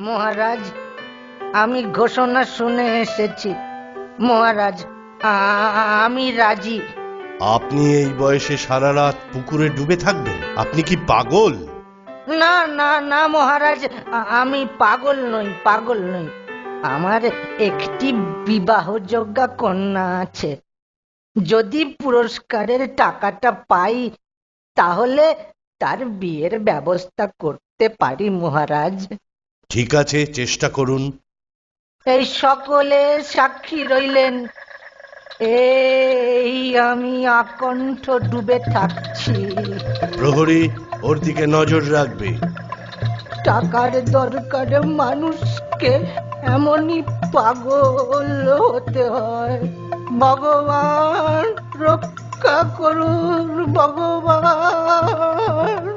মহারাজ, আমি ঘোষণা শুনে এসেছি। মহারাজ, আমি রাজি। আপনি এই বয়সে সারা রাত পুকুরে ডুবে থাকবেন? আপনি কি পাগল? না না না মহারাজ, আমি পাগল নই, পাগল নই। আমার একটি বিবাহযোগ্য কন্যা আছে। যদি পুরস্কারের টাকাটা পাই তাহলে তার বিয়ের ব্যবস্থা করতে পারি মহারাজ। ঠিক আছে, চেষ্টা করুন। এই সকলে সাক্ষী রইলেন। এই আমি আকণ্ঠ ডুবে থাকছি। প্রহরী ওর দিকে নজর রাখবে। টাকার দরকারে মানুষকে এমনই পাগল হতে হয়। ভগবান রক্ষা করুন, ভগবান।